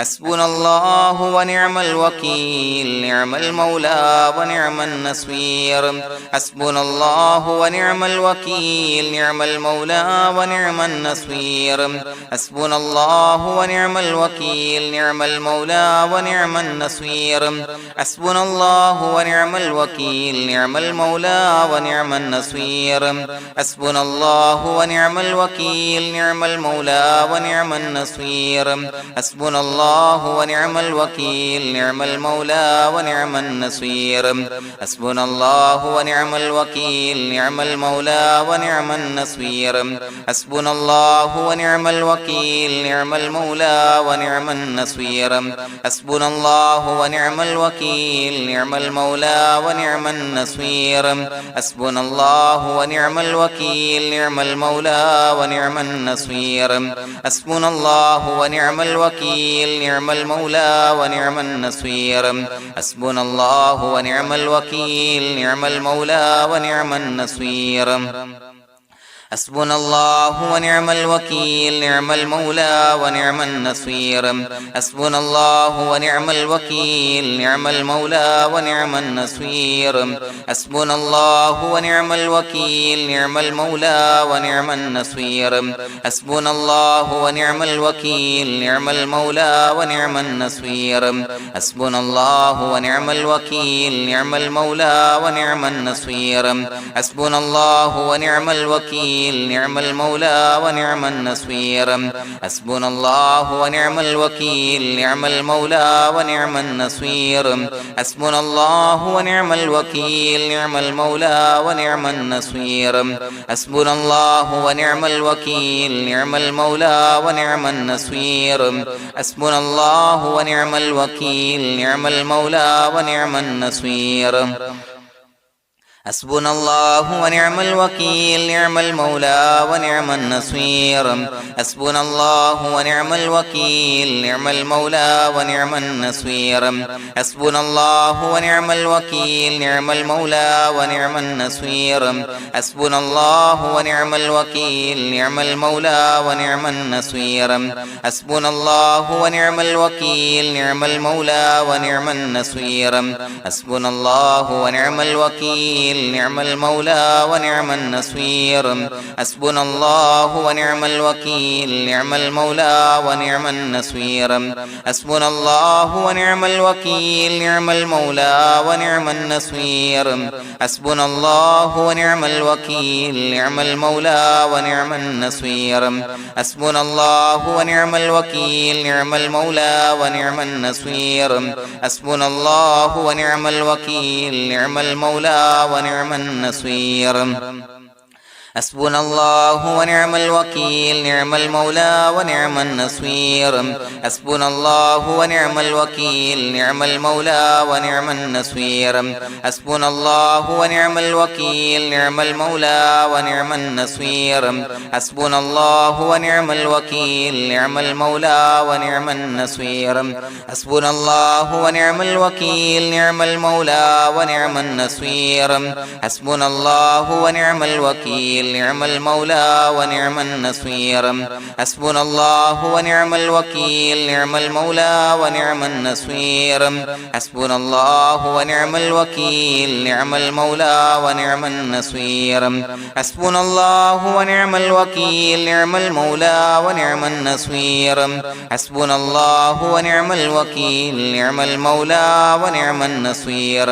حسبنا الله ونعم الوكيل نعم المولى ونعم النصير حسبنا الله ونعم الوكيل نعم المولى ونعم النصير حسبنا الله ونعم الوكيل نعم المولى ونعم النصير حسبنا الله ونعم الوكيل نعم المولى ونعم النصير حسبنا الله ونعم الوكيل نعم المولى ونعم النصير حسبنا الله ونعم الوكيل نعم المولى ونعم النصير حسبنا الله ونعم الوكيل نعم المولى ونعم النصير حسبنا الله ونعم الوكيل نعم المولى ونعم النصير حسبنا الله ونعم الوكيل نعم المولى ونعم النصير حسبنا الله ونعم الوكيل نعم المولى ونعم النصير حسبنا الله ونعم الوكيل نعم المولى ونعم النصير حسبنا الله ونعم الوكيل نعم المولى ونعم النصير حسبنا الله ونعم الوكيل نعم المولى ونعم النصير حسبنا الله ونعم الوكيل نعم المولى ونعم النصير حسبنا الله ونعم الوكيل نعم المولى ونعم النصير حسبنا الله ونعم الوكيل نعم المولى ونعم النصير حسبنا الله ونعم الوكيل نعم المولى ونعم النصير حسبنا الله ونعم الوكيل نعم المولى ونعم النصير حسبنا الله ونعم الوكيل نعم المولى ونعم النصير حسبنا الله ونعم الوكيل نعم المولى ونعم النصير حسبنا الله ونعم الوكيل نعم المولى ونعم النصير حسبنا الله ونعم الوكيل نعم المولى ونعم النصير حسبنا الله ونعم الوكيل نعم المولى ونعم النصير حسبنا الله ونعم الوكيل نعم المولى ونعم النصير حسبنا الله ونعم الوكيل نعم المولى ونعم النصير حسبنا الله ونعم الوكيل نعم المولى ونعم النصير حسبنا الله ونعم الوكيل نعم المولى ونعم النصير حسبنا الله ونعم الوكيل نعم المولى ونعم النصير حسبنا الله ونعم الوكيل نعم المولى ونعم النصير حسبنا الله ونعم الوكيل نعم المولى ونعم النصير حسبنا الله ونعم الوكيل نعم المولى ونعم النصير حسبنا الله ونعم الوكيل نعم المولى ونعم النصير حسبنا الله ونعم الوكيل نعم المولى ونعم النصير حسبنا الله ونعم الوكيل نعم المولى ونعم النصير حسبنا الله ونعم الوكيل نعم المولى ونعم النصير حسبنا الله ونعم الوكيل نعم المولى ونعم النصير حسبنا الله ونعم الوكيل نعم المولى ونعم النصير حسبنا الله ونعم الوكيل نعم المولى ونعم النصير حسبنا الله ونعم الوكيل نعم المولى ونعم النصير حسبنا الله ونعم الوكيل نعم المولى ونعم النصير حسبنا الله ونعم الوكيل نعم المولى ونعم النصير حسبنا الله ونعم الوكيل نعم المولى ونعم النصير حسبنا الله ونعم الوكيل نعم المولى ونعم النصير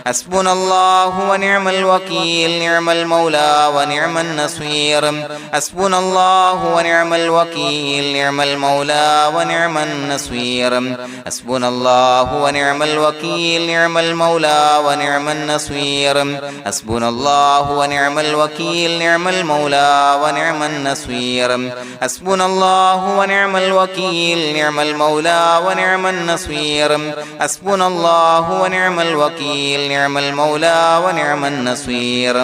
حسبنا الله ونعم الوكيل نعم المولى ونعم النصير حسبنا الله ونعم الوكيل نعم المولى ونعم النصير حسبنا الله ونعم الوكيل نعم المولى ونعم النصير حسبنا الله ونعم الوكيل نعم المولى ونعم النصير حسبنا الله ونعم الوكيل نعم المولى ونعم النصير حسبنا الله ونعم الوكيل نعم المولى ونعم النصير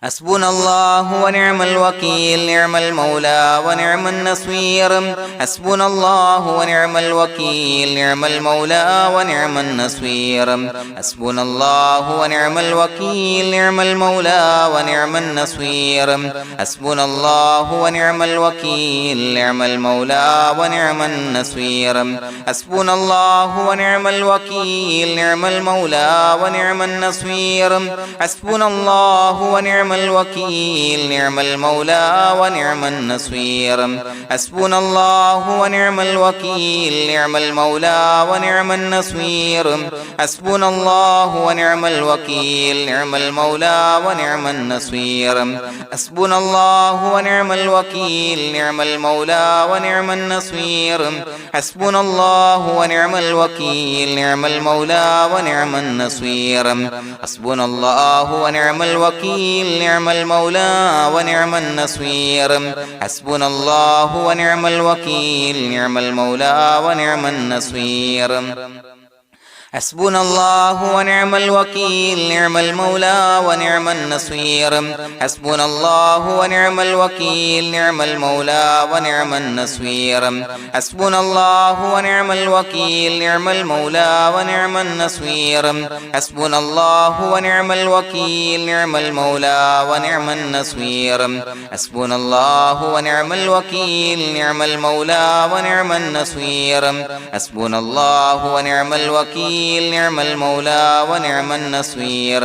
حسبنا الله ونعم الوكيل نعم المولى ونعم النصير حسبنا الله ونعم الوكيل نعم المولى ونعم النصير حسبنا الله ونعم الوكيل نعم المولى ونعم النصير حسبنا الله ونعم الوكيل نعم المولى ونعم النصير حسبنا الله ونعم الوكيل نعم المولى ونعم النصير حسبنا الله ونعم الوكيل نعم المولى ونعم النصير حسبنا الله ونعم الوكيل نعم المولى ونعم النصير حسبنا الله ونعم الوكيل نعم المولى ونعم النصير حسبنا الله ونعم الوكيل نعم المولى ونعم النصير حسبنا الله ونعم الوكيل نعم المولى ونعم النصير حسبنا الله ونعم الوكيل نعم المولى ونعم النصير حسبنا الله ونعم الوكيل نعم المولى ونعم النصير حسبنا الله ونعم الوكيل نعم المولى ونعم النصير حسبنا الله ونعم الوكيل نعم المولى ونعم النصير حسبنا الله ونعم الوكيل نعم المولى ونعم النصير حسبنا الله ونعم الوكيل نعم المولى ونعم النصير حسبنا الله ونعم الوكيل نعم المولى ونعم النصير حسبنا الله ونعم الوكيل نعم المولى ونعم النصير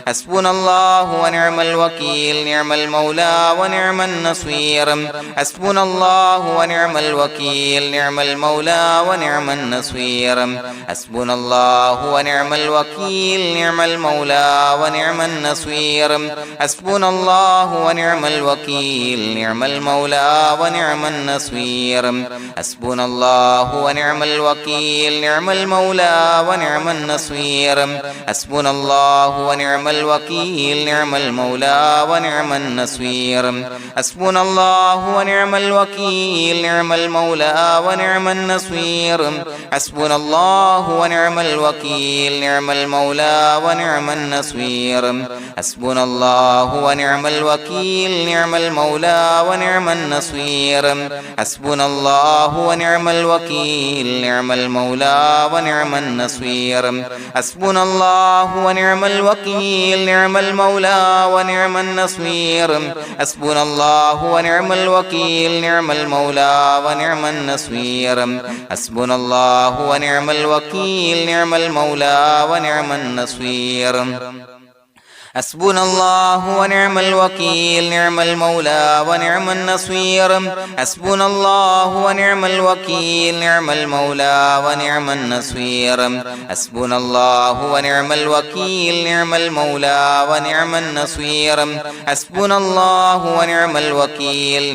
حسبنا الله ونعم الوكيل نعم المولى ونعم النصير حسبنا الله ونعم الوكيل نعم المولى ونعم النصير حسبنا الله ونعم الوكيل نعم المولى ونعم النصير حسبنا الله ونعم الوكيل نعم المولى ونعم النصير حسبنا الله ونعم الوكيل نعم المولى ونعم النصير حسبنا الله ونعم الوكيل نعم المولى ونعم النصير حسبنا الله ونعم الوكيل نعم المولى ونعم النصير حسبنا الله ونعم الوكيل نعم المولى ونعم النصير حسبنا الله ونعم الوكيل نعم المولى ونعم النصير حسبنا الله ونعم الوكيل نعم المولى ونعم النصير حسبنا الله ونعم الوكيل نعم المولى ونعم النصير حسبنا الله ونعم الوكيل نعم المولى ونعم النصير حسبنا الله ونعم الوكيل نعم المولى ونعم النصير حسبنا الله ونعم الوكيل نعم المولى ونعم النصير حسبنا الله ونعم الوكيل نعم المولى ونعم النصير حسبنا الله ونعم الوكيل نعم المولى ونعم النصير حسبنا الله ونعم الوكيل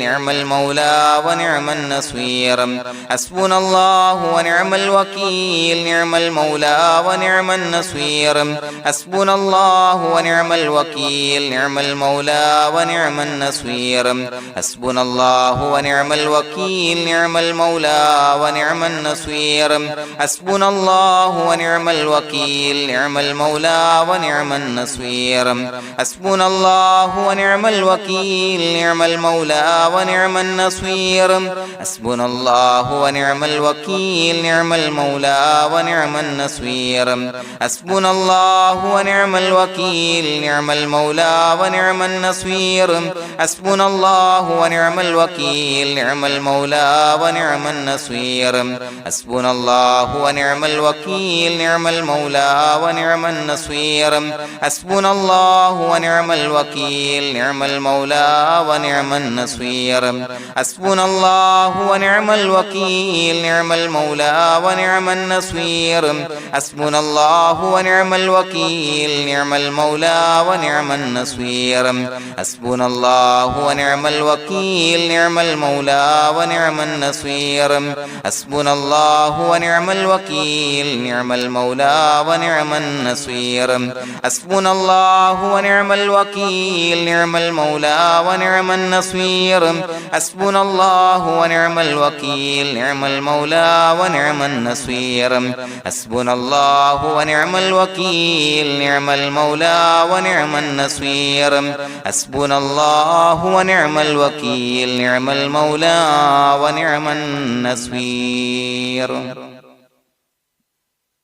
نعم المولى ونعم النصير حسبنا الله ونعم الوكيل نعم المولى ونعم النصير حسبنا الله ونعم الوكيل نعم المولى ونعم النصير حسبنا الله ونعم الوكيل نعم المولى ونعم النصير حسبنا الله ونعم الوكيل نعم المولى ونعم النصير حسبنا الله ونعم الوكيل نعم المولى ونعم النصير حسبنا الله ونعم الوكيل نعم المولى ونعم النصير حسبنا الله ونعم الوكيل نعم المولى ونعم النصير حسبنا الله ونعم الوكيل نعم المولى ونعم النصير حسبنا الله ونعم الوكيل نعم المولى ونعم النصير حسبنا الله ونعم الوكيل نعم المولى ونعم النصير حسبنا الله ونعم الوكيل نعم المولى ونعم النصير حسبنا الله ونعم الوكيل نعم المولى ونعم النصير حسبنا الله ونعم الوكيل نعم المولى ونعم النصير حسبنا الله ونعم الوكيل نعم المولى ونعم النصير حسبنا الله ونعم الوكيل نعم المولى ونعم النصير حسبنا الله ونعم الوكيل نعم المولى ونعم النصير حسبنا الله ونعم الوكيل نعم المولى ونعم النصير حسبنا الله ونعم الوكيل نعم المولى ونعم النصير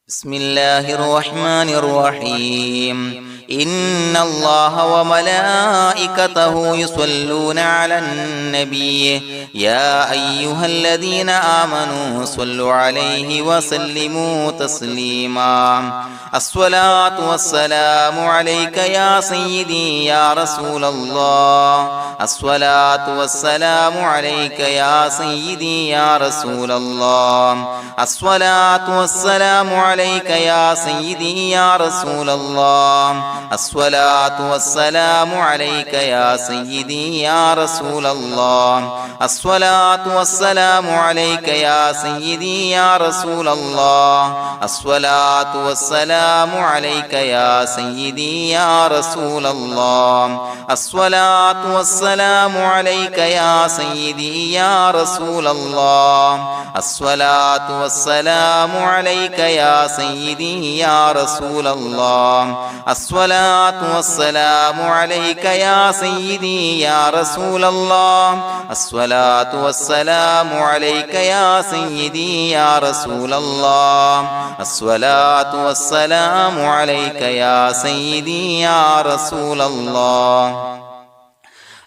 بسم الله الرحمن الرحيم إن الله وملائكته يصلون على النبي يا أيها الذين آمنوا صلوا عليه وسلموا تسليما الصلاة والسلام عليك يا سيدي يا رسول الله الصلاة والسلام عليك يا سيدي يا رسول الله الصلاة والسلام عليك يا سيدي يا رسول الله الصلاة والسلام عليك يا سيدي يا رسول الله الصلاة والسلام عليك يا سيدي يا رسول الله الصلاة والسلام عليك يا سيدي يا رسول الله الصلاة والسلام عليك يا سيدي يا رسول الله الصلاة والسلام عليك يا سيدي يا رسول الله الصلاة والسلام عليك يا سيدي يا رسول الله الصلاة والسلام عليك يا سيدي يا رسول الله الصلاة والسلام عليك يا سيدي يا رسول الله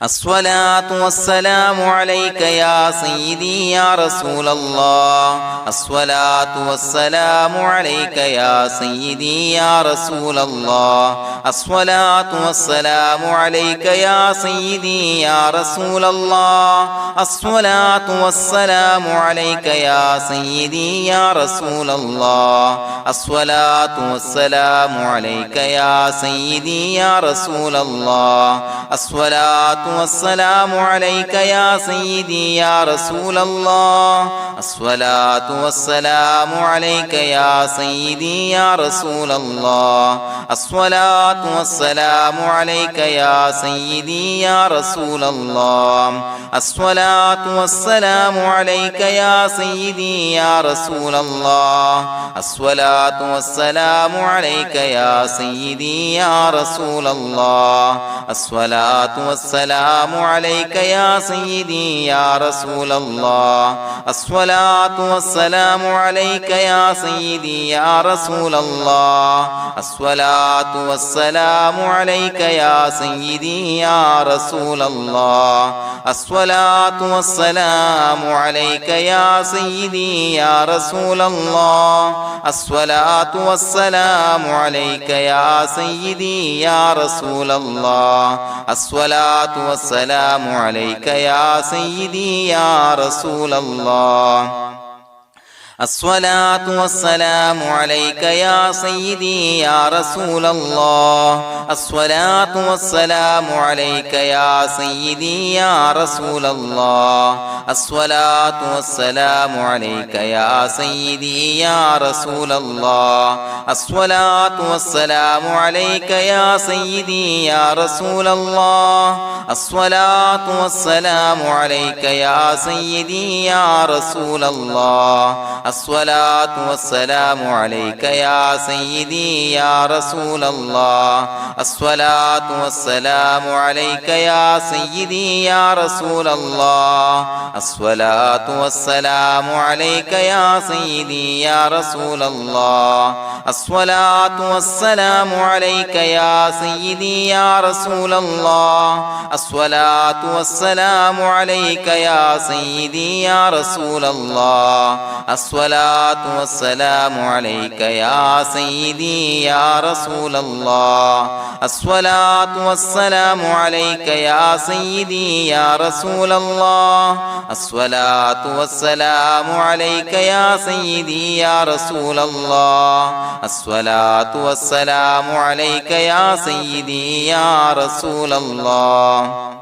الصلاة والسلام عليك يا سيدي يا رسول الله الصلاة والسلام عليك يا سيدي يا رسول الله الصلاة والسلام عليك يا سيدي يا رسول الله الصلاة والسلام عليك يا سيدي يا رسول الله الصلاة والسلام عليك يا سيدي يا رسول الله الصلاة والسلام عليك يا سيدي يا رسول الله الصلاة والسلام عليك يا سيدي يا رسول الله الصلاة والسلام عليك يا سيدي يا رسول الله الصلاة والسلام عليك يا سيدي يا رسول الله الصلاة والسلام عليك يا سيدي يا رسول الله الصلاة والسلام عليك يا سيدي يا رسول الله الصلاة والسلام عليك يا سيدي يا رسول الله الصلاة والسلام عليك يا سيدي يا رسول الله الصلاة والسلام عليك يا سيدي يا رسول الله الصلاة والسلام عليك يا سيدي يا رسول الله الصلاة والسلام عليك يا سيدي يا رسول الله الصلاة والسلام عليك يا سيدي يا رسول الله الصلاة والسلام عليك يا سيدي يا رسول الله الصلاة والسلام عليك يا سيدي يا رسول الله الصلاة والسلام عليك يا سيدي يا رسول الله الصلاة والسلام عليك يا سيدي يا رسول الله الصلاة والسلام عليك يا سيدي يا رسول الله الصلاة والسلام عليك يا سيدي يا رسول الله الصلاة والسلام عليك يا سيدي يا رسول الله الصلاة والسلام عليك يا سيدي يا رسول الله الصلاة والسلام عليك يا سيدي يا رسول الله الصلاة والسلام عليك يا سيدي يا رسول الله الصلاة والسلام عليك يا سيدي يا رسول الله الصلاة والسلام عليك يا سيدي يا رسول الله الصلاة والسلام عليك يا سيدي يا رسول الله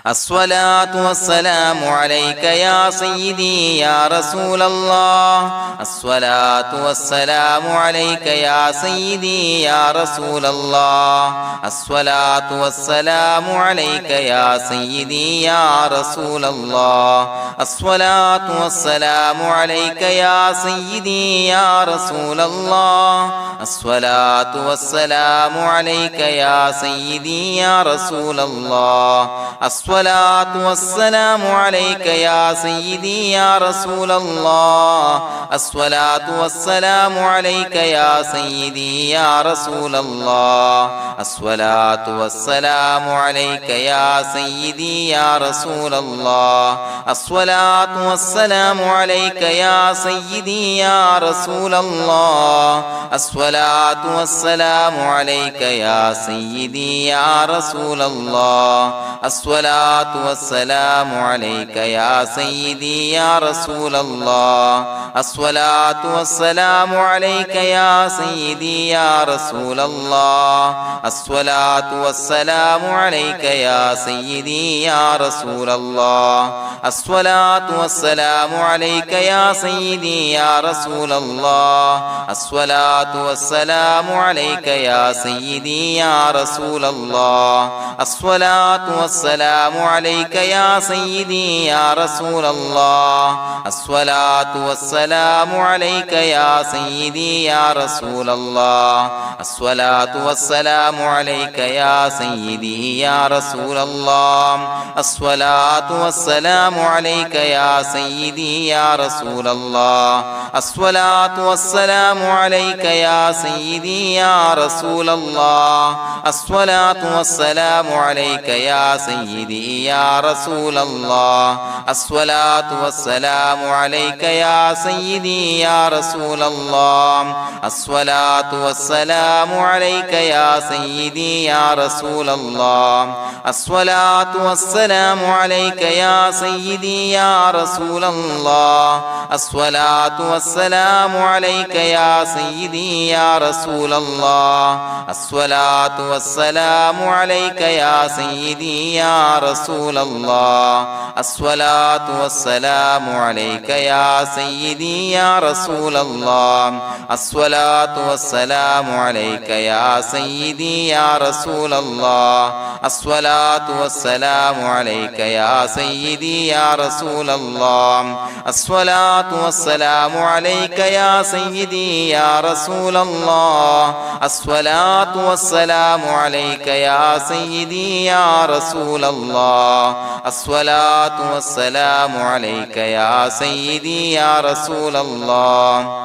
الصلاة والسلام عليك يا سيدي يا رسول الله الصلاة والسلام عليك يا سيدي يا رسول الله الصلاة والسلام عليك يا سيدي يا رسول الله الصلاة والسلام عليك يا سيدي يا رسول الله الصلاة والسلام عليك يا سيدي يا رسول الله الصلاة والسلام عليك يا سيدي يا رسول الله الصلاة والسلام عليك يا سيدي يا رسول الله الصلاة والسلام عليك يا سيدي يا رسول الله الصلاة والسلام عليك يا سيدي يا رسول الله الصلاة والسلام عليك يا سيدي يا رسول الله الصلاة والسلام عليك يا سيدي يا رسول الله الصلاة والسلام عليك يا سيدي يا رسول الله الصلاة والسلام عليك يا سيدي يا رسول الله الصلاة والسلام عليك يا سيدي يا رسول الله الصلاة والسلام عليك يا سيدي يا رسول الله الصلاة والسلام عليك يا سيدي يا رسول الله الصلاة والسلام عليك يا سيدي يا رسول الله الصلاة والسلام عليك يا سيدي يا رسول الله الصلاة والسلام عليك يا سيدي يا رسول الله الصلاة والسلام عليك يا سيدي يا رسول الله الصلاة والسلام عليك يا سيدي يا رسول الله الصلاة والسلام عليك يا سيدي يا رسول الله الصلاة والسلام عليك يا سيدي يا رسول الله الصلاة والسلام عليك يا سيدي يا رسول الله الصلاة والسلام عليك يا سيدي يا رسول الله الصلاة والسلام عليك يا سيدي يا رسول الله الصلاة والسلام عليك يا سيدي يا رسول الله الصلاة والسلام عليك يا سيدي يا رسول الله الصلاة والسلام عليك يا سيدي يا رسول الله الصلاة والسلام عليك يا سيدي يا رسول الله الصلاة والسلام عليك يا سيدي يا رسول الله الصلاة والسلام عليك يا سيدي يا رسول الله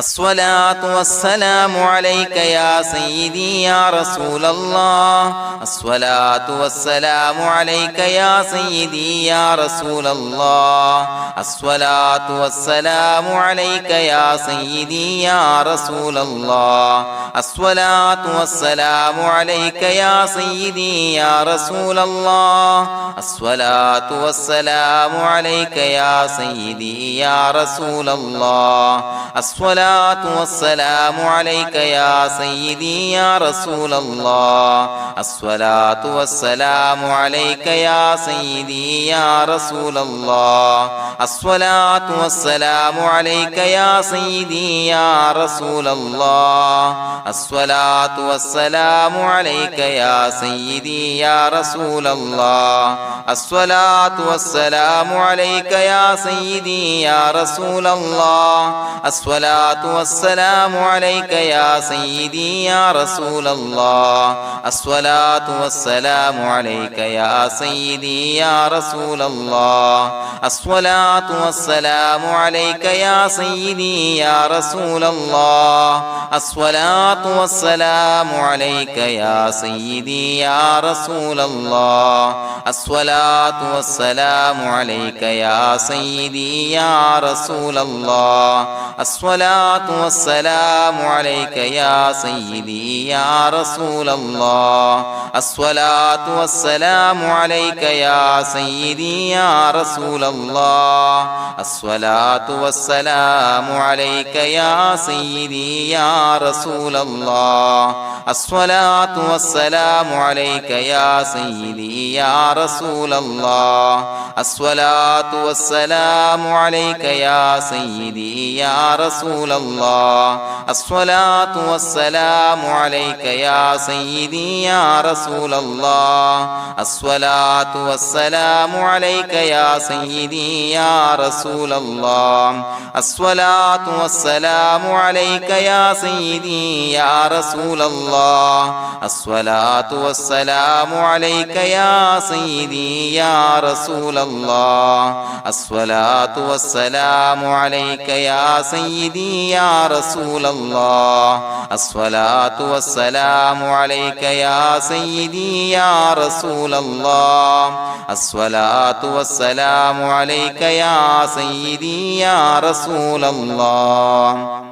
الصلاة والسلام عليك يا سيدي يا رسول الله الصلاة والسلام عليك يا سيدي يا رسول الله الصلاة والسلام عليك يا سيدي يا رسول الله الصلاة والسلام عليك يا سيدي يا رسول الله الصلاة والسلام عليك يا سيدي يا رسول الله الصلاة والسلام عليك يا سيدي يا رسول الله الصلاة والسلام عليك يا سيدي يا رسول الله الصلاة والسلام عليك يا سيدي يا رسول الله الصلاة والسلام عليك يا سيدي يا رسول الله الصلاة والسلام عليك يا سيدي يا رسول الله الصلاة والسلام عليك يا سيدي يا رسول الله الصلاة والسلام عليك يا سيدي يا رسول الله الصلاة والسلام عليك يا سيدي يا رسول الله الصلاة والسلام عليك يا سيدي يا رسول الله الصلاة والسلام عليك يا سيدي يا رسول الله الصلاة الصلاة والسلام عليك يا سيدي يا رسول الله الصلاة والسلام عليك يا سيدي يا رسول الله الصلاة والسلام عليك يا سيدي يا رسول الله الصلاة والسلام عليك يا سيدي يا رسول الله الصلاة والسلام عليك يا سيدي يا رسول الله الصلاة والسلام عليك يا سيدي يا رسول الله الصلاة والسلام عليك يا سيدي يا رسول الله الصلاة والسلام عليك يا سيدي يا رسول الله الصلاة والسلام عليك يا سيدي يا رسول الله الصلاة والسلام عليك يا سيدي يا رسول الله الصلاة والسلام عليك يا سيدي يا رسول الله الصلاة والسلام عليك يا سيدي يا رسول الله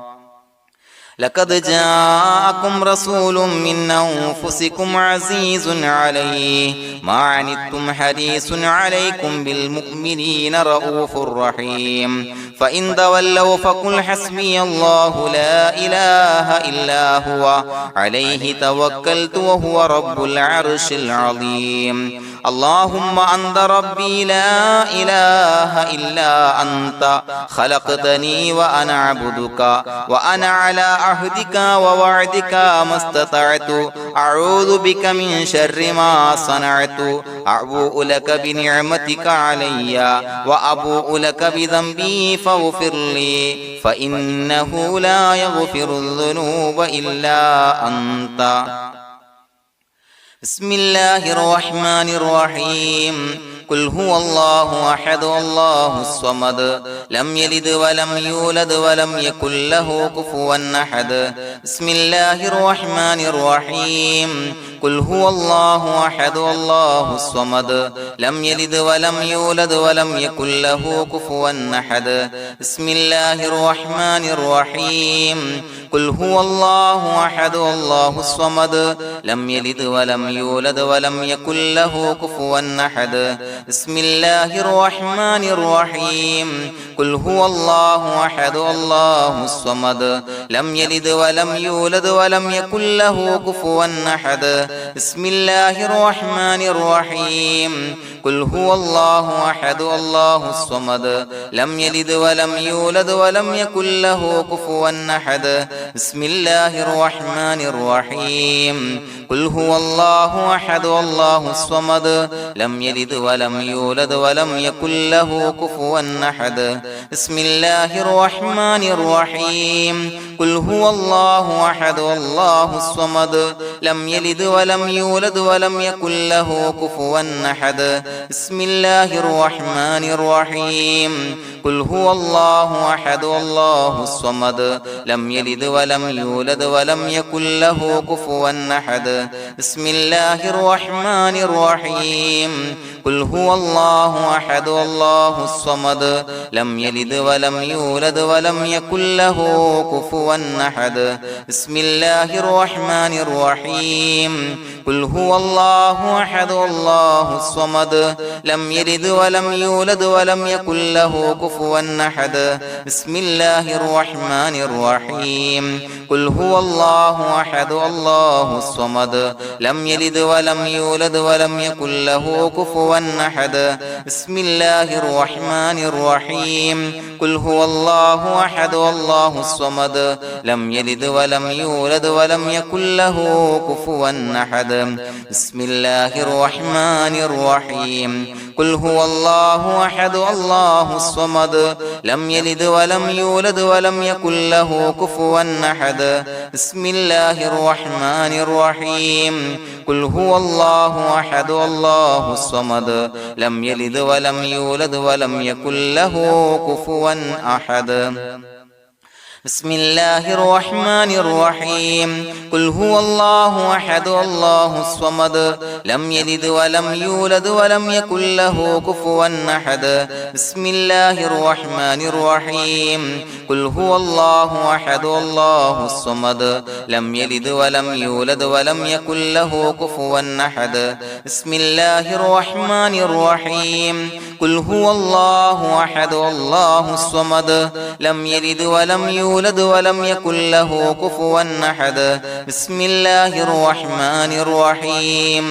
لقد جاءكم رسول من أنفسكم عزيز عليه ما عنتم حريص عليكم بالمؤمنين رؤوف رحيم فإن تولوا فقل حسبي الله لا إله إلا هو عليه توكلت وهو رب العرش العظيم اللهم أنت ربي لا إله إلا أنت خلقتني وأنا عبدك وأنا على عهدك ووعدك ما استطعت أعوذ بك من شر ما صنعت أبوء لك بنعمتك علي وأبوء لك بذنبي فاغفر لي فإنه لا يغفر الذنوب إلا أنت بسم الله الرحمن الرحيم قل هو الله أحد الله الصمد لم يلد ولم يولد ولم يكن له كفوا أحد بسم الله الرحمن الرحيم قل هو الله أحد الله الصمد لم يلد ولم يولد ولم يكن له كفوا أحد بسم الله الرحمن الرحيم قل هو الله أحد الله الصمد لم يلد ولم يولد ولم يكن له كفوا أحد بسم الله الرحمن الرحيم قل هو الله أحد الله الصمد لم يلد ولم يولد ولم يكن له كفوا أحد بسم الله الرحمن الرحيم قل هو الله أحد الله الصمد لم يلد ولم يولد ولم يكن له كفوا أحد بسم الله الرحمن الرحيم قل هو الله أحد الله الصمد لم يلد ولم يولد ولم يكن له كفوا أحد بسم الله الرحمن الرحيم قل هو الله أحد الله الصمد لم يلد ولم يولد ولم يكن له كفوا أحد بسم الله الرحمن الرحيم قل هو الله أحد الله الصمد لم يلد ولم يولد ولم يكن له كفوا أحد بسم الله الرحمن الرحيم قل هو الله أحد الله الصمد لم يلد ولم يولد ولم يكن له كفوا أحد بسم الله الرحمن الرحيم قل هو الله أحد الله الصمد لم يلد ولم يولد ولم يكن له كفوا أحد بسم الله الرحمن الرحيم قل هو الله أحد الله الصمد لم يلد ولم يولد ولم يكن له كفوا أحد بسم الله الرحمن الرحيم قل هو الله أحد الله الصمد لم يلد ولم يولد ولم يكن له كفوا أحد بسم الله الرحمن الرحيم قل هو الله أحد الله الصمد لم يلد ولم يولد ولم يكن له كفوا أحد بسم الله الرحمن الرحيم قل هو الله أحد الله الصمد لم يلد ولم يولد ولم يكن له كفوا أحد بسم الله الرحمن الرحيم قل هو الله أحد الله الصمد لم يلد ولم يولد ولم يكن له كفوا أحد بسم الله الرحمن الرحيم قل هو الله أحد الله الصمد لم يلد ولم يولد ولم يكن له كفوا أحد بسم الله الرحمن الرحيم قل هو الله أحد الله الصمد لم يلد ولم يولد ولم يكن له كفوا أحد بسم الله الرحمن الرحيم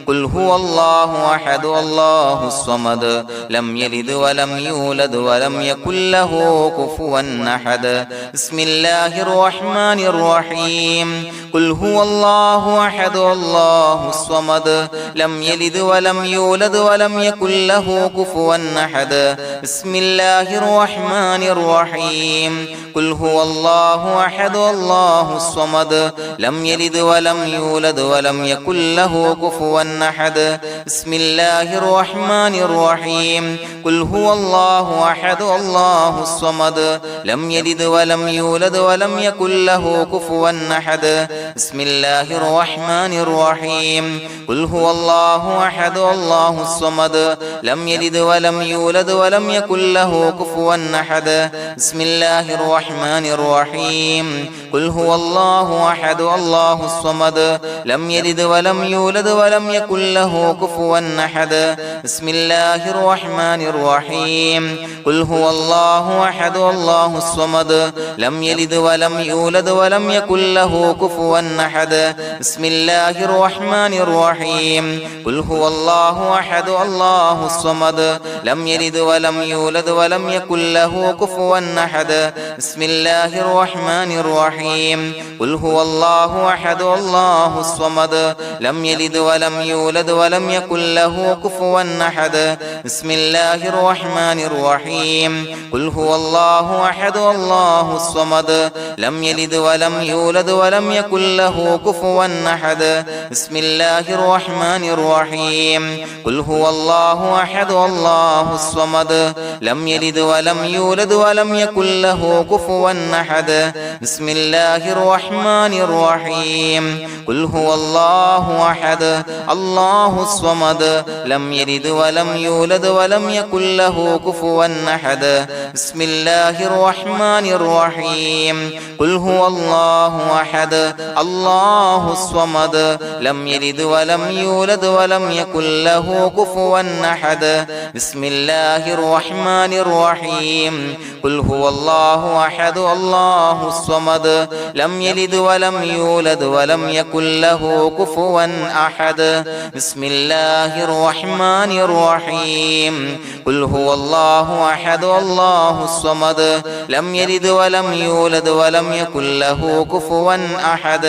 قل هو الله أحد الله الصمد لم يلد ولم يولد ولم يكن له كفوا أحد بسم الله الرحمن الرحيم قل هو الله أحد الله الصمد لم يلد ولم يولد ولم يكن له كفوا أحد بسم الله الرحمن الرحيم قل هو الله أحد الله الصمد لم يلد ولم يولد ولم يكن له كفوا أحد بسم الله الرحمن الرحيم قل هو الله أحد الله الصمد لم يلد ولم يولد ولم يكن له كفوا أحد بسم الله الرحمن الرحيم قل هو الله أحد الله الصمد لم يلد ولم يولد ولم يكن له كفوا أحد بسم الله الرحمن الرحيم قل هو الله أحد الله الصمد لم يلد ولم يولد ولم يكن له كفوا أحد بسم الله الرحمن الرحيم قل هو الله أحد الله الصمد لم يلد ولم يولد ولم يكن له كفوا أحد بسم الله الرحمن الرحيم قل هو الله أحد الله الصمد لم يلد ولم يولد ولم يكن له كفوا أحد بسم الله الرحمن الرحيم قل هو الله أحد الله الصمد لم يلد ولم يولد ولم يكن له كفوا أحد بسم الله الرحمن الرحيم قل هو الله أحد الله الصمد لم يلد ولم يولد ولم يكن له كفوا أحد بسم الله الرحمن الرحيم قل هو الله أحد الله الصمد لم يلد ولم يولد ولم يكن له كفوا أحد بسم الله الرحمن الرحيم قل هو الله أحد الله الصمد لم يلد ولم يولد ولم يكن له كفوا أحد بسم الله الرحمن الرحيم قل هو الله أحد الله الصمد لم يلد ولم يولد ولم يكن له كفوا أحد بسم الله الرحمن الرحيم قل هو الله أحد الله الصمد لم يلد ولم يولد ولم يكن له كفوا أحد بسم الله الرحمن الرحيم قل هو الله أحد الله الصمد لم يلد ولم يولد ولم يكن له كفوا أحد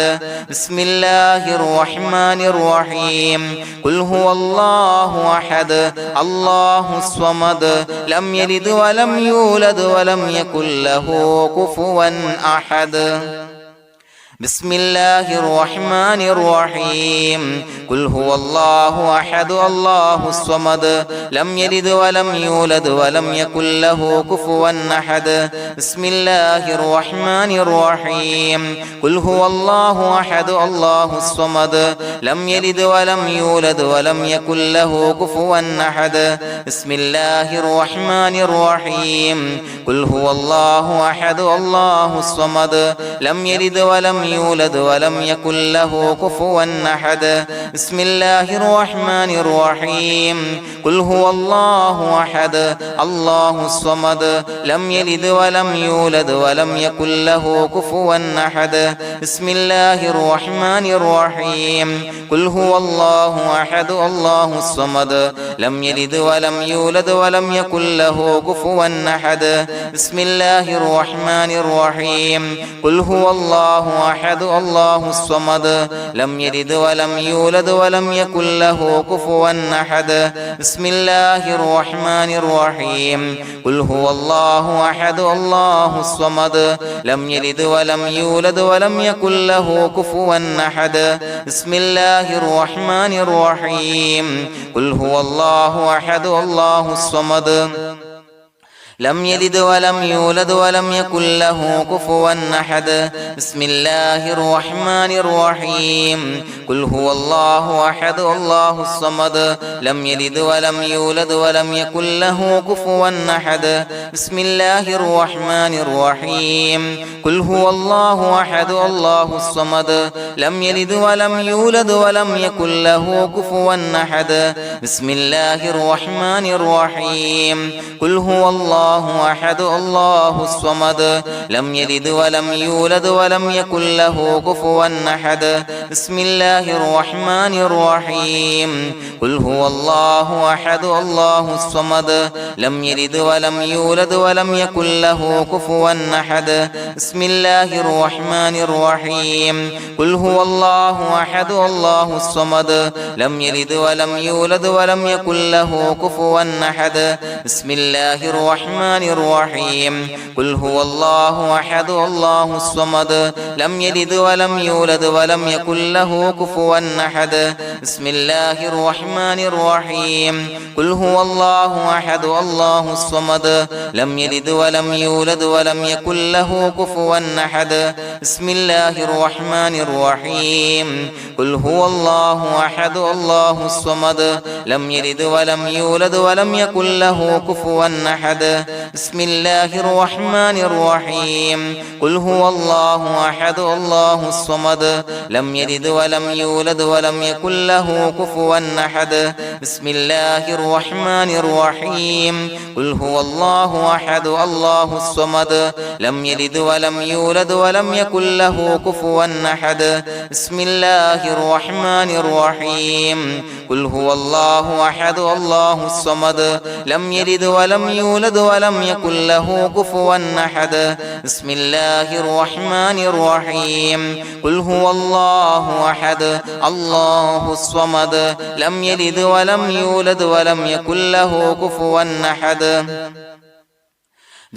بسم الله الرحمن الرحيم قل هو الله أحد الله الصمد لم يلد ولم يولد ولم يكن له كفوا أحد بسم الله الرحمن الرحيم قل هو الله أحد الله الصمد لم يلد ولم يولد ولم يكن له كفوا أحد بسم الله الرحمن الرحيم قل هو الله أحد الله الصمد لم يلد ولم يولد ولم يكن له كفوا أحد بسم الله الرحمن الرحيم قل هو الله أحد الله الصمد لم يلد ولم يولد ولم يكن له كفوا أحد بسم الله الرحمن الرحيم قل هو الله أحد الله الصمد لم يلد ولم يولد ولم يكن له كفوا أحد بسم الله الرحمن الرحيم قل هو الله أحد الله الصمد لم يلد ولم يولد ولم يكن له كفوا أحد بسم الله الرحمن الرحيم قل هو الله أحد الله الصمد لم يلد ولم يولد ولم يكن له كفوا أحد بسم الله الرحمن الرحيم قل هو الله أحد الله الصمد لم يلد ولم يولد ولم يكن له كفوا أحد بسم الله الرحمن الرحيم قل هو الله أحد الله الصمد لم يلد ولم يولد ولم يكن له كفوا أحد بسم الله الرحمن الرحيم قل هو الله أحد الله الصمد لم يلد ولم يولد ولم يكن له كفوا أحد بسم الله الرحمن الرحيم قل هو الله أحد الله الصمد لم يلد ولم يولد ولم يكن له كفوا أحد بسم الله الرحمن الرحيم قل هو الله أحد الله الصمد لم يلد ولم يولد ولم يكن له كفوا أحد بسم الله الرحمن الرحيم قل هو الله أحد الله الصمد لم يلد ولم يولد ولم يكن له كفوا أحد بسم الله الرحمن الرحيم قل هو الله أحد الله الصمد لم يلد ولم يولد ولم يكن له كفوا أحد بسم الله الرحمن الرحيم قل هو الله أحد الله الصمد لم يلد ولم يولد ولم يكن له كفوا أحد بسم الله الرحمن الرحيم قل هو الله أحد الله الصمد لم يلد ولم يولد ولم يكن له كفوا أحد بسم الله الرحمن الرحيم قل هو الله أحد الله الصمد لم يلد ولم يولد ولم يكن له كفوا أحد بسم الله الرحمن الرحيم قل هو الله أحد الله الصمد لم يلد ولم يولد ولم يكن له كفوا أحد بسم الله الرحمن الرحيم قل هو الله أحد الله الصمد لم يلد ولم يولد ولم يكن له كفوا أحد بسم الله الرحمن الرحيم قل هو الله أحد الله الصمد لم يلد ولم يولد ولم يكن له كفوا أحد بسم الله الرحمن الرحيم قل هو الله أحد الله الصمد لم يلد ولم يولد ولم يكن له كفوا أحد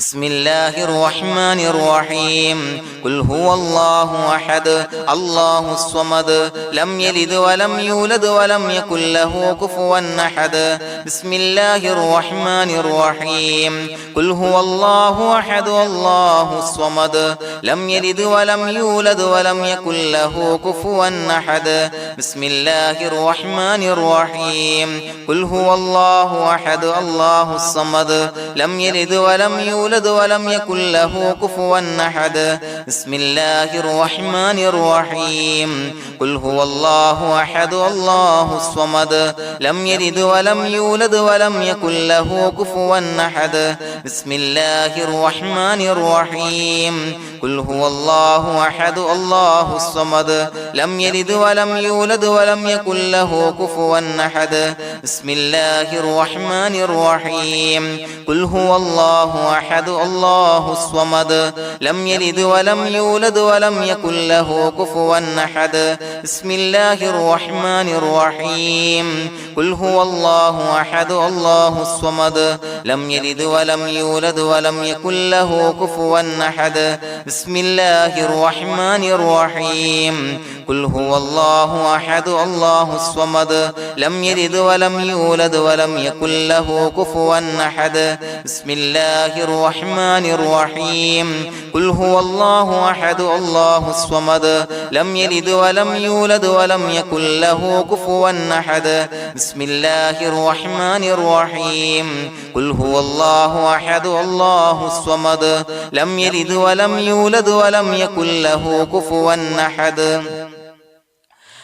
بسم الله الرحمن الرحيم قل هو الله أحد الله الصمد لم يلد ولم يولد ولم يكن له كفوا أحد بسم الله الرحمن الرحيم قل هو الله أحد الله الصمد لم يلد ولم يولد ولم يكن له كفوا أحد بسم الله الرحمن الرحيم قل هو الله أحد الله الصمد لم يلد ولم يولد ولم يكن له كفوا أحد بسم الله الرحمن الرحيم قل هو الله أحد الله الصمد لم يلد ولم يولد ولم يكن له كفوا أحد بسم الله الرحمن الرحيم قل هو الله أحد الله الصمد لم يلد ولم يولد ولم يكن له كفوا أحد بسم الله الرحمن الرحيم قل هو الله أحد الله الصمد لم يلد ولم يولد ولم يكن له كفوا أحد بسم الله الرحمن الرحيم قل هو الله أحد الله الصمد لم يلد ولم يولد ولم يكن له كفوا أحد بسم الله الرحمن الرحيم قل هو الله أحد الله الصمد لم يلد ولم يولد ولم يكن له كفوا أحد بسم الله الرحمن الرحيم قل هو الله أحد الله الصمد لم يلد ولم يولد ولم يكن له كفوا أحد بسم الله الرحمن الرحيم قل هو الله أحد الله الصمد لم يلد ولم يولد ولم يكن له كفوا أحد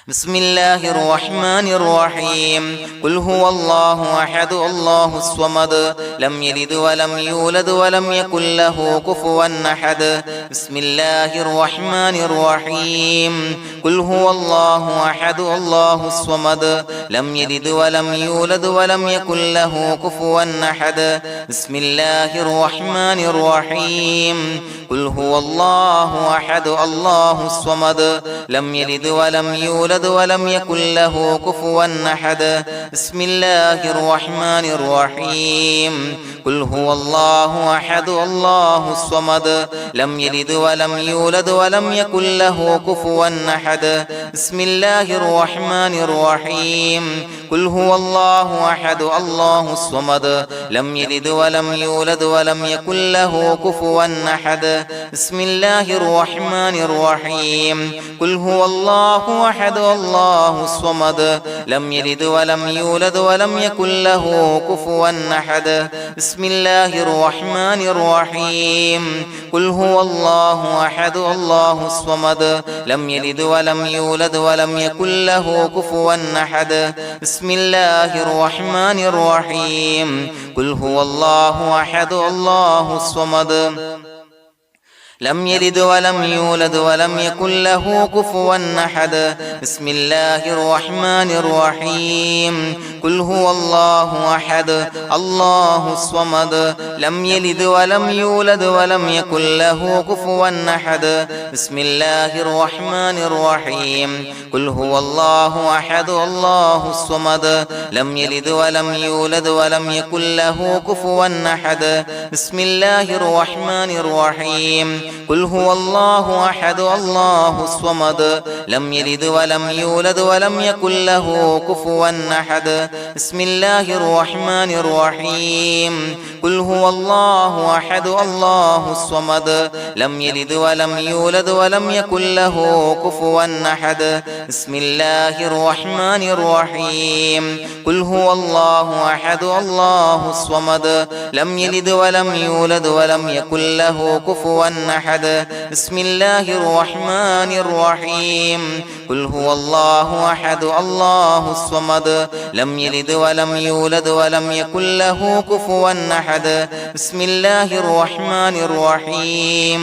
بسم الله الرحمن الرحيم قل هو الله أحد الله الصمد لم يلد ولم يولد ولم يكن له كفوا أحد بسم الله الرحمن الرحيم قل هو الله أحد الله الصمد لم يلد ولم يولد ولم يكن له كفوا أحد بسم الله الرحمن الرحيم قل هو الله أحد الله الصمد لم يلد ولم يولد يولد ولم يكن له كفوا أحد بسم الله الرحمن الرحيم قل هو الله أحد الله الصمد لم يلد ولم يولد ولم يكن له كفوا أحد بسم الله الرحمن الرحيم قل هو الله أحد الله الصمد لم يلد ولم يولد ولم يكن له كفوا أحد بسم الله الرحمن الرحيم قل هو الله أحد الله الصمد لم يلد ولم يولد ولم يكن له كفوا أحد بسم الله الرحمن الرحيم قل هو الله أحد الله الصمد لم يلد ولم يولد ولم يكن له كفوا أحد بسم الله الرحمن الرحيم قل هو الله أحد الله الصمد لم يلد ولم يولد ولم يكن له كفوا أحد بسم الله الرحمن الرحيم قل هو الله أحد الله الصمد لم يلد ولم يولد ولم يكن له كفوا أحد بسم الله الرحمن الرحيم قل هو الله أحد الله الصمد لم يلد ولم يولد ولم يكن له كفوا أحد بسم الله الرحمن الرحيم قل هو الله أحد الله الصمد لم يلد ولم يولد ولم يكن له كفوا أحد بسم الله الرحمن الرحيم قل هو الله أحد الله الصمد لم يلد ولم يولد ولم يكن له كفوا أحد بسم الله الرحمن الرحيم قل هو الله أحد الله الصمد لم يلد ولم يولد ولم يكن له كفوا أحد بسم الله الرحمن الرحيم قل هو الله أحد الله الصمد لم يلد ولم يولد ولم يكن له كفوا أحد بسم الله الرحمن الرحيم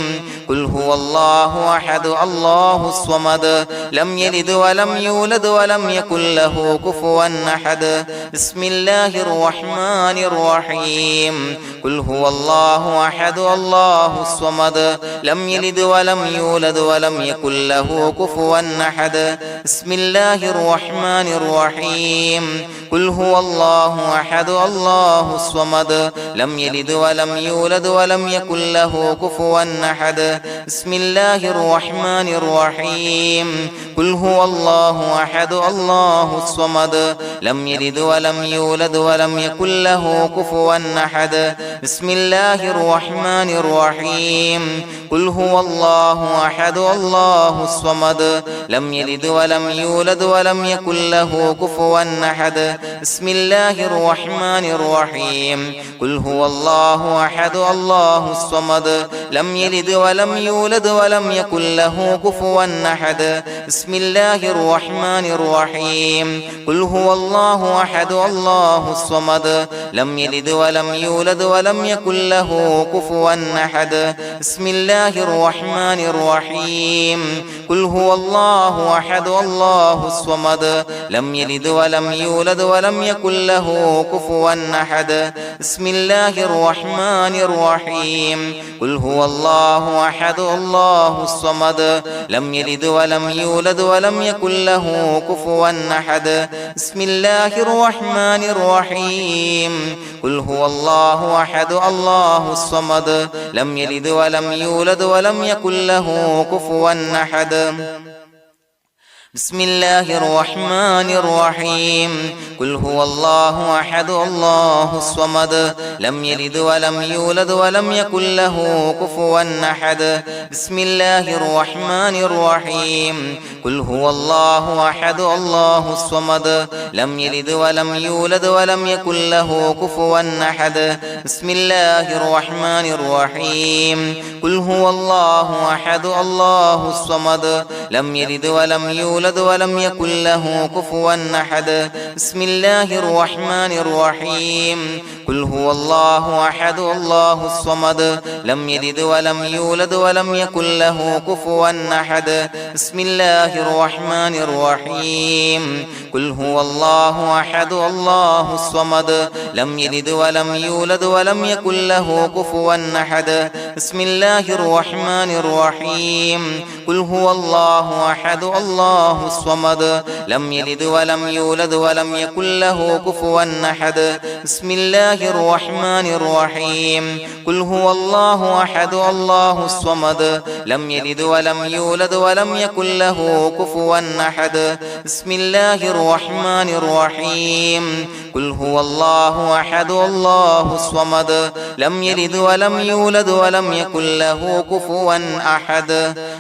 قل هو الله أحد الله الصمد لم يلد ولم يولد ولم يكن له كفوا أحد بسم الله الرحمن الرحيم قل هو الله أحد الله الصمد لم يلد ولم يولد ولم يكن له كفوا أحد بسم الله الرحمن الرحيم قل هو الله أحد الله الصمد لم يلد ولم يولد ولم يكن له كفوا أحد بسم الله الرحمن الرحيم قل هو الله أحد الله الصمد لم يلد ولم يولد ولم يكن له كفوا أحد بسم الله الرحمن الرحيم قل هو الله أحد الله الصمد لم يلد ولم يولد ولم يكن له كفوا أحد بسم الله الرحمن الرحيم قل هو الله أحد الله الصمد لم يلد ولم يولد ولم يكن له كفوا أحد بسم الله الرحمن الرحيم قل هو الله أحد الله الصمد لم يلد ولم يولد ولم يكن له كفوا أحد بسم الله الرحمن الرحيم قل هو الله أحد الله الصمد لم يلد ولم يولد ولم يكن له كفوا أحد بسم الله الرحمن الرحيم قل هو الله أحد الله الصمد لم يلد ولم يولد ولم يكن له كفوا أحد بسم الله الرحمن الرحيم قل هو الله أحد الله الصمد لم يلد ولم يولد ولم يكن له كفوا أحد بسم الله الرحمن الرحيم قل هو الله أحد الله الصمد لم يلد ولم يولد ولم يكن له كفوا أحد بسم الله الرحمن الرحيم قل هو الله أحد الله الصمد لم يلد ولم يولد ولم يكن له كفوا أحد بسم الله الرحمن الرحيم قل هو الله أحد الله الصمد لم يلد ولم يولد ولم يكن له كفوا أحد بسم الله الرحمن الرحيم قل هو الله أحد الله الصمد لم يلد ولم يولد ولم يكن له كفوا أحد بسم الله الرحمن الرحيم قل هو الله أحد الله الصمد لم يلد ولم يولد ولم يكن له كفوا أحد بسم الله الرحمن الرحيم قل هو الله الله أحد الله الصمد لم يلد ولم يولد ولم يكن له كفوا أحد بسم الله الرحمن الرحيم قل هو الله أحد الله الصمد لم يلد ولم يولد ولم يكن له كفوا أحد بسم الله الرحمن الرحيم قل هو الله أحد الله الصمد لم يلد ولم يولد ولم يكن له كفوا أحد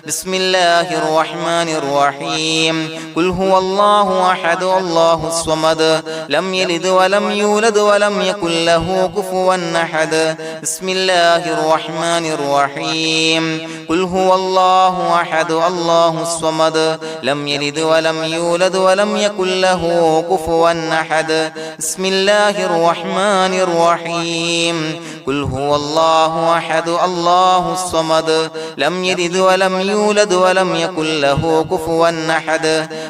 بسم الله الرحمن الرحيم قل هو الله أحد الله الصمد لم يلد ولم يولد ولم يكن له كفوا أحد بسم الله الرحمن الرحيم قل هو الله أحد الله الصمد لم يلد ولم يولد ولم يكن له كفوا أحد بسم الله الرحمن الرحيم قل هو الله أحد الله الصمد لم يلد ولم يولد ولم يكن له كفوا أحد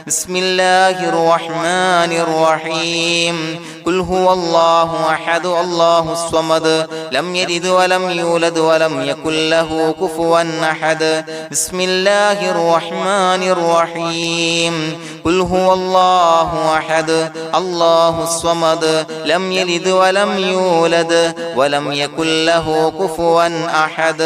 بسم الله الرحمن الرحيم قل هو الله أحد الله الصمد لم يلد ولم يولد ولم يكن له كفوا أحد بسم الله الرحمن الرحيم قل هو الله أحد الله الصمد لم يلد ولم يولد ولم يكن له كفوا أحد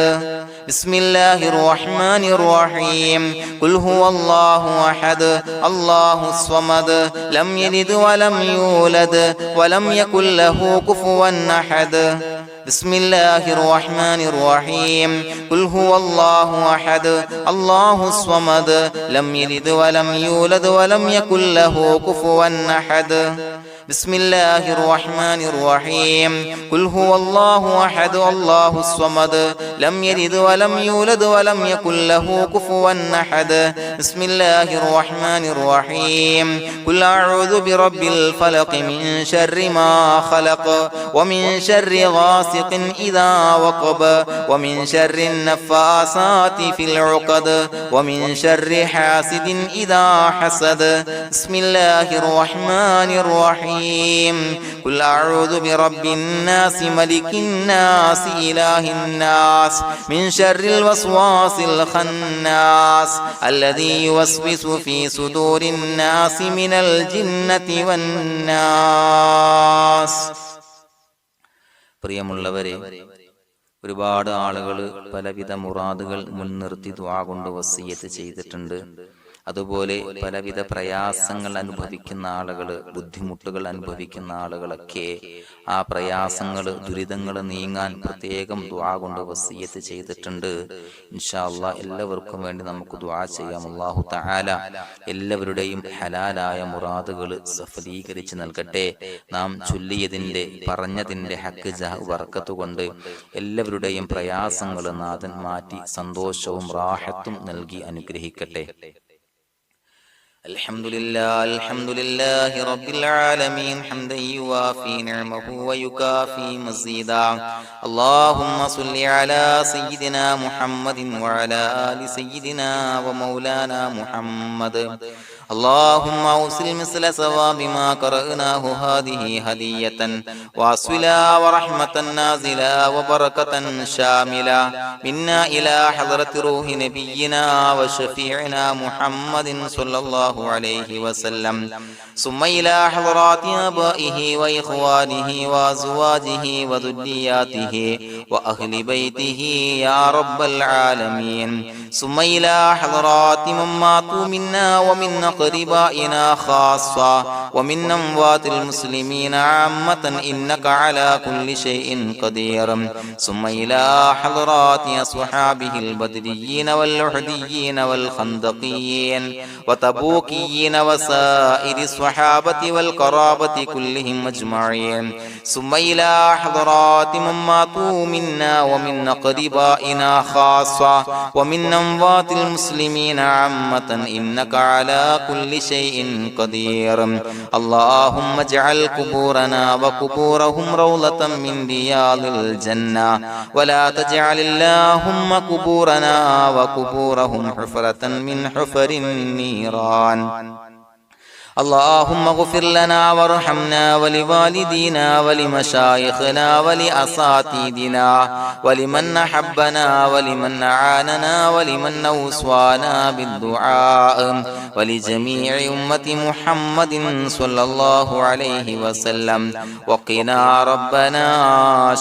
بسم الله الرحمن الرحيم قل هو الله أحد الله الصمد لم يلد ولم يولد ولم يكن له كفوا أحد بسم الله الرحمن الرحيم قل هو الله أحد الله الصمد لم يلد ولم يولد ولم يكن له كفوا أحد بسم الله الرحمن الرحيم قل هو الله أحد الله الصمد لم يلد ولم يولد ولم يكن له كفوا أحد بسم الله الرحمن الرحيم قل أعوذ برب الفلق من شر ما خلق ومن شر غاسق إذا وقب ومن شر النفاثات في العقد ومن شر حاسد إذا حسد بسم الله الرحمن الرحيم قل أعوذ برب الناس ملك الناس إله الناس من شر الوسواس الخناس الذي يوسوس في صدور الناس من الجنة والناس. പ്രിയമുള്ളവരെ, ഒരുപാട് ആളുകൾ പലവിധ മുറാദുകൾ മുൻനിർത്തി ദുആ കൊണ്ട് വസിയ്യത്ത് ചെയ്തിട്ടുണ്ട്. അതുപോലെ പലവിധ പ്രയാസങ്ങൾ അനുഭവിക്കുന്ന ആളുകൾ, ബുദ്ധിമുട്ടുകൾ അനുഭവിക്കുന്ന ആളുകളൊക്കെ ആ പ്രയാസങ്ങൾ, ദുരിതങ്ങൾ നീങ്ങാൻ പ്രത്യേകം ദുആ കൊണ്ട് വസിയ്യത്ത് ചെയ്തിട്ടുണ്ട്. ഇൻഷാ അല്ലാഹ് എല്ലാവർക്കും വേണ്ടി നമുക്ക് ദുആ ചെയ്യാം. അല്ലാഹു തആല എല്ലാവരുടെയും ഹലാലായ മുറാദുകൾ സഫലീകരിച്ച് നൽകട്ടെ. നാം ചൊല്ലിയതിന്റെ, പറഞ്ഞതിന്റെ ഹക്ക് ജാഹ് ബർക്കത്ത് കൊണ്ട് എല്ലാവരുടെയും പ്രയാസങ്ങൾ നാഥൻ മാറ്റി സന്തോഷവും റാഹത്തും നൽകി അനുഗ്രഹിക്കട്ടെ. الحمد لله رب العالمين حمدا يوافي نعمه ويكافي مزيدا. اللهم صل على سيدنا محمد وعلى آل سيدنا ومولانا محمد. اللهم أوصل مثل ثواب ما قرأناه هذه هدية واصلا ورحمة نازلا وبركة شاملة منا إلى حضرة روح نبينا وشفيعنا محمد صلى الله عليه وسلم، ثم إلى حضرات آبائه وإخوانه وأزواجه وذرياته وأهل بيته يا رب العالمين، ثم إلى حضرات من ماتوا منا ومن أقربائنا خاصة ومن أموات المسلمين عامة إنك على كل شيء قدير، ثم إلى حضرات أصحابه البدريين والأحديين والخندقيين وتبوكيين وسائر الصحابة والقرابة كلهم أجمعين، ثم إلى حضرات من ماتوا منا ومن أقربائنا خاصة ومن أموات المسلمين عامة إنك على كل شيء قدير. اللهم اجعل قبورنا وقبورهم روضة من رياض الجنة، ولا تجعل اللهم قبورنا وقبورهم حفرة من حفر النيران. اللهم اغفر لنا وارحمنا ولوالدينا ولمشايخنا ولأساتذتنا ولمن أحبنا ولمن أعاننا ولمن أوصانا بالدعاء ولجميع أمة محمد صلى الله عليه وسلم وقنا ربنا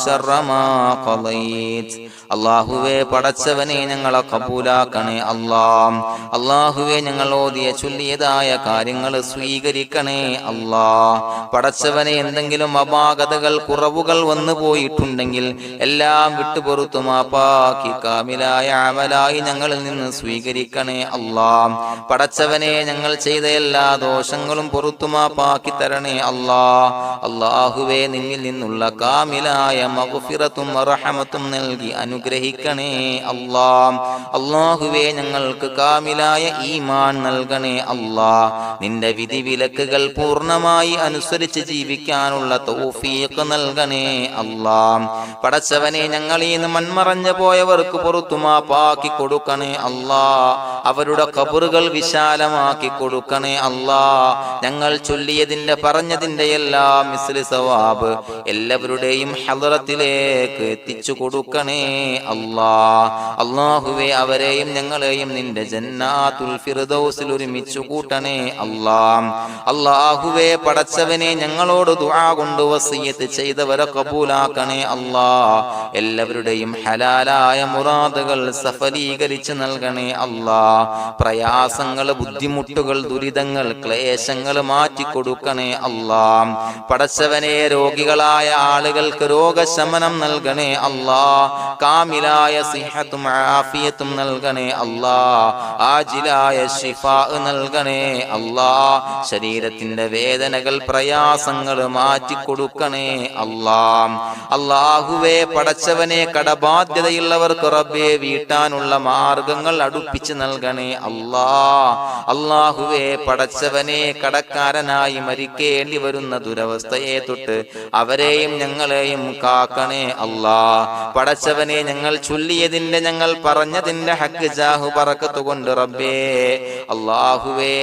شر ما قضيت. അള്ളാഹുവേ പടച്ചവനെ ഞങ്ങളെ കബൂലാക്കണേ അല്ലാഹ്. അള്ളാഹുവേ ഞങ്ങൾ ഓതിയ ചൊല്ലിയതായ കാര്യങ്ങൾ സ്വീകരിക്കണേ അല്ലാഹ്. പടച്ചവനെ എന്തെങ്കിലും അപാകതകൾ കുറവുകൾ വന്നു പോയിട്ടുണ്ടെങ്കിൽ എല്ലാം വിട്ടുപൊറുത്തു മാപ്പാക്കി കാമിലായ അമലായി ഞങ്ങളിൽ നിന്ന് സ്വീകരിക്കണേ അല്ലാഹ്. പടച്ചവനെ ഞങ്ങൾ ചെയ്ത എല്ലാ ദോഷങ്ങളും പൊറുത്തു മാപ്പാക്കി തരണേ അല്ലാഹ്. അള്ളാഹുവേ നിന്നിൽ നിന്നുള്ള കാമിലായ മഗ്ഫിറത്തും റഹ്മത്തും നൽകി അനുഗ്രഹിക്കണേ അല്ലാഹ്. അല്ലാഹുവേ ഞങ്ങൾക്ക് കാമിലായ ഈമാൻ നൽകണേ അല്ലാഹ്. നിന്റെ വിധി വിലക്കുകൾ പൂർണ്ണമായി അനുസരിച്ച് ജീവിക്കാനുള്ള തൗഫീഖ് നൽകണേ അല്ലാഹ്. പടച്ചവനെ ഞങ്ങളിൽ നിന്ന് മൺമറഞ്ഞു പോയവർക്ക് പുറത്തു മാപ്പാക്കി കൊടുക്കണേ അല്ലാഹ്. അവരുടെ ഖബറുകൾ വിശാലമാക്കി കൊടുക്കണേ അല്ലാഹ്. ഞങ്ങൾ ചൊല്ലിയതിന്റെ പറഞ്ഞതിന്റെ എല്ലാം മിസ്ലി സവാബ് എല്ലാവരുടെയും ഹളറത്തിലേക്ക് എത്തിച്ചു കൊടുക്കണേ അല്ലാഹ്. അല്ലാഹുവേ അവരെയും ഞങ്ങളെയും നിന്റെ ജന്നാത്തുൽ ഫിർദൗസിൽ ഒരുമിച്ചു കൂട്ടണേ അല്ലാഹ്. അല്ലാഹുവേ പടച്ചവനെ ഞങ്ങളോട് ദുആ കൊണ്ട് വസിയത്ത് ചെയ്തവരെ കബൂലാക്കണേ അല്ലാഹ്. എല്ലാവരുടെയും ഹലാലായ മുറാദുകൾ സഫലീകരിച്ച് നൽകണേ അല്ലാഹ്. പ്രയാസങ്ങൾ, ബുദ്ധിമുട്ടുകൾ, ദുരിതങ്ങൾ, ക്ലേശങ്ങൾ മാറ്റിക്കൊടുക്കണേ അല്ലാഹ്. പടച്ചവനെ രോഗികളായ ആളുകൾക്ക് രോഗശമനം നൽകണേ അല്ലാഹ്. കാമിലായ സിഹത്തും ആഫിയത്തും നൽകണേ അല്ലാഹ്. ആജിലായ ശിഫാ നൽകണേ അല്ലാഹ്. ശരീരത്തിന്റെ വേദനകൾ, പ്രയാസങ്ങൾ മാറ്റിക്കൊടുക്കണേ അല്ലാഹ്. അല്ലാഹുവേ പടച്ചവനെ കടബാധ്യതയുള്ളവർക്ക് റബ്ബേ വീട്ടാനുള്ള മാർഗങ്ങൾ അടുപ്പിച്ച് നൽകണേ അല്ലാഹ്. അല്ലാഹുവേ പടച്ചവനെ കടക്കാരനായി മരിക്കേണ്ടി വരുന്ന ദുരവസ്ഥയെ തൊട്ട് അവരെയും ഞങ്ങളെയും കാക്കണേ അല്ലാഹ്. പടച്ചവനെ ഞങ്ങൾ ചൊല്ലിയതിന്റെ, ഞങ്ങൾ പറഞ്ഞതിന്റെ ഹക്ക് ജാഹു ബറക്കത്ത് കൊണ്ട് റബ്ബേ അല്ലാഹുവേ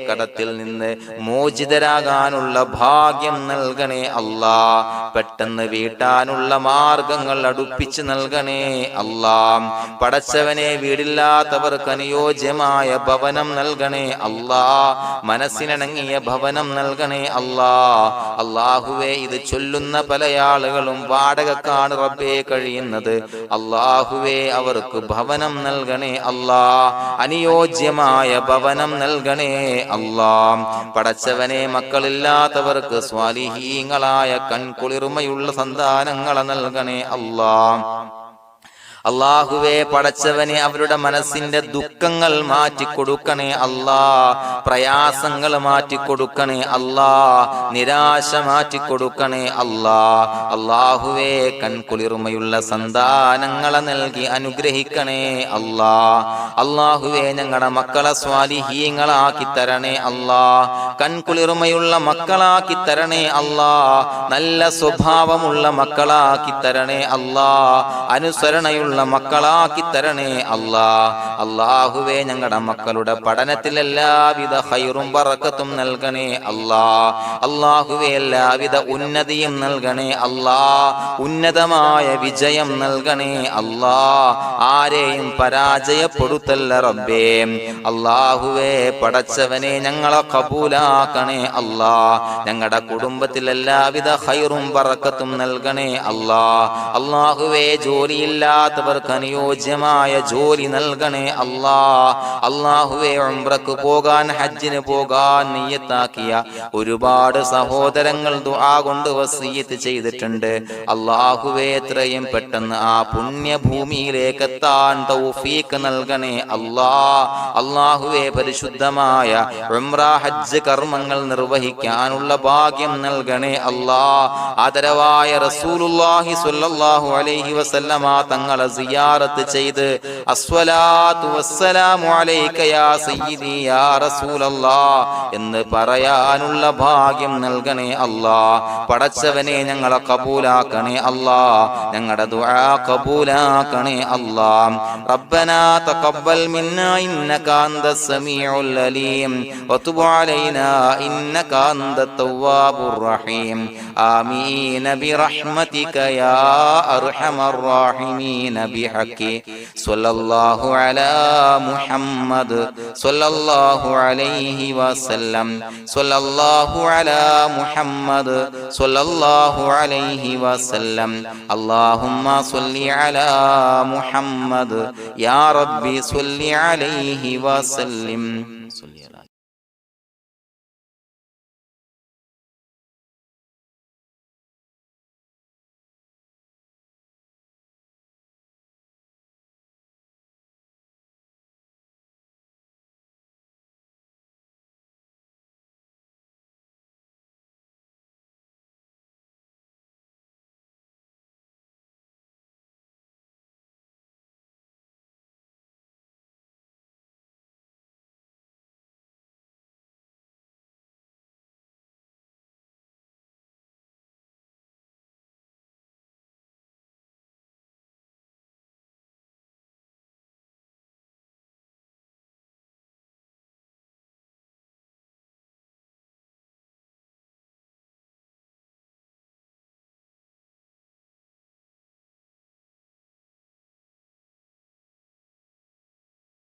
കടത്തിൽ നിന്ന് മോചിതരാകാനുള്ള ഭാഗ്യം നൽകണേ അല്ലാഹ്. പെട്ടെന്ന് വീട്ടാനുള്ള മാർഗങ്ങൾ അടുപ്പിച്ച് നൽകണേ അല്ലാഹ്. പടച്ചവനെ വീടില്ലാത്തവർക്ക് അനുയോജ്യമായ ഭവനം നൽകണേ അല്ലാഹ്. മനസ്സിനിണങ്ങിയ ഭവനം നൽകണേ അല്ലാഹ്. അല്ലാഹുവേ ഇത് ചൊല്ലുന്ന പല ആളുകളും വാടകക്കാണ് റബ്ബേ കഴിയുന്നത്. അല്ലാഹുവേ അവർക്ക് ഭവനം നൽകണേ അല്ലാഹ്. അനുയോജ്യമായ ഭവനം നൽകണേ അല്ലാഹ്. പടച്ചവനെ മക്കളില്ലാത്തവർക്ക് സ്വാലിഹീങ്ങളായ കൺകുളിർമയുള്ള സന്താനങ്ങളെ നൽകണേ അല്ലാഹ്. അല്ലാഹുവേ പടച്ചവനെ അവരുടെ മനസ്സിന്റെ ദുഃഖങ്ങൾ മാറ്റിക്കൊടുക്കണേ അല്ലാഹ്. പ്രയാസങ്ങൾ മാറ്റിക്കൊടുക്കണേ അല്ലാഹ്. നിരാശ മാറ്റിക്കൊടുക്കണേ അല്ലാഹ്. അല്ലാഹുവേ കൺകുളിർമയുള്ള സന്താനങ്ങളെ നൽകി അനുഗ്രഹിക്കണേ അല്ലാഹ്. അല്ലാഹുവേ ഞങ്ങളുടെ മക്കളെ സ്വാലിഹീങ്ങളാക്കി തരണേ അല്ലാഹ്. കൺകുളിർമയുള്ള മക്കളാക്കി തരണേ അല്ലാഹ്. നല്ല സ്വഭാവമുള്ള മക്കളാക്കി തരണേ അല്ലാഹ്. അനുസരണയുള്ള മക്കളാക്കി തരണേ അല്ലാഹ്. അല്ലാഹുവേ ഞങ്ങളുടെ മക്കളുടെ പഠനത്തിൽ എല്ലാവിധ ഖൈറും ബറക്കത്തും നൽകണേ അല്ലാഹ്. അല്ലാഹുവേ എല്ലാവിധ ഉന്നതിയും നൽകണേ അല്ലാഹ്. ഉന്നതമായ വിജയം നൽകണേ അല്ലാഹ്. ആരെയും പരാജയപ്പെടുത്തല്ല റബ്ബേ. അല്ലാഹുവേ പടച്ചവനെ ഞങ്ങളെ കബൂലാക്കണേ അല്ലാഹ്. ഞങ്ങളുടെ കുടുംബത്തിൽ എല്ലാവിധ ഖൈറും ബറക്കത്തും നൽകണേ അല്ലാഹ്. അല്ലാഹുവേ ജോലിയില്ലാത്ത അനുയോജ്യമായ ജോലി നൽകണേ അല്ലാഹ്. അല്ലാഹുവേ ഉംറക്ക് പോകാൻ, ഹജ്ജിന് പോകാൻ നിയ്യത്താക്കിയ ഒരുപാട് സഹോദരങ്ങൾ ദുആ കൊണ്ട് വസിയത്ത് ചെയ്തിട്ടുണ്ട്. അല്ലാഹുവേ എത്രയും പെട്ടെന്ന് ആ പുണ്യഭൂമിയിലേക്ക് എത്താൻ തൗഫീഖ് നൽകണേ അല്ലാഹ്. അല്ലാഹുവേ പരിശുദ്ധമായ ഉംറ ഹജ്ജ് കർമ്മങ്ങൾ നിർവഹിക്കാനുള്ള ഭാഗ്യം നൽകണേ അല്ലാഹ്. ആദരവായ റസൂലുള്ളാഹി സ്വല്ലല്ലാഹു അലൈഹി വസല്ലമ തങ്ങളെ സിയാറത്ത് ചെയ്ത് അസ്സലാത്തു വസ്സലാമു അലൈക യാ സയ്യിദി യാ റസൂലല്ലാഹ് എന്ന് പറയാനുള്ള ഭാഗ്യം നൽകണേ അല്ലാഹ്. പടച്ചവനെ ഞങ്ങളെ കബൂലാക്കണേ അല്ലാഹ്, ഞങ്ങളുടെ ദുആ കബൂലാക്കണേ അല്ലാഹ്. റബ്ബനാ തഖബ്ബൽ മിന്നാ ഇന്നക അന്തസ് സമീഉൽ അലീം വതുബ് അലൈനാ ഇന്നക അന്തത് തവ്വാബുർ റഹീം. ആമീൻ ബിറഹ്മതിക യാ അർഹമർ റഹീമീൻ ബിഹഖി സ്വല്ലല്ലാഹു അലാ മുഹമ്മദ് സ്വല്ലല്ലാഹു അലൈഹി വസല്ലം സ്വല്ലല്ലാഹു അലാ മുഹമ്മദ് സ്വല്ലല്ലാഹു അലൈഹി വസല്ലം. അല്ലാഹുമ്മ സ്വല്ലി അലാ മുഹമ്മദ് യാ റബ്ബി സ്വല്ലി അലൈഹി വസല്ലം.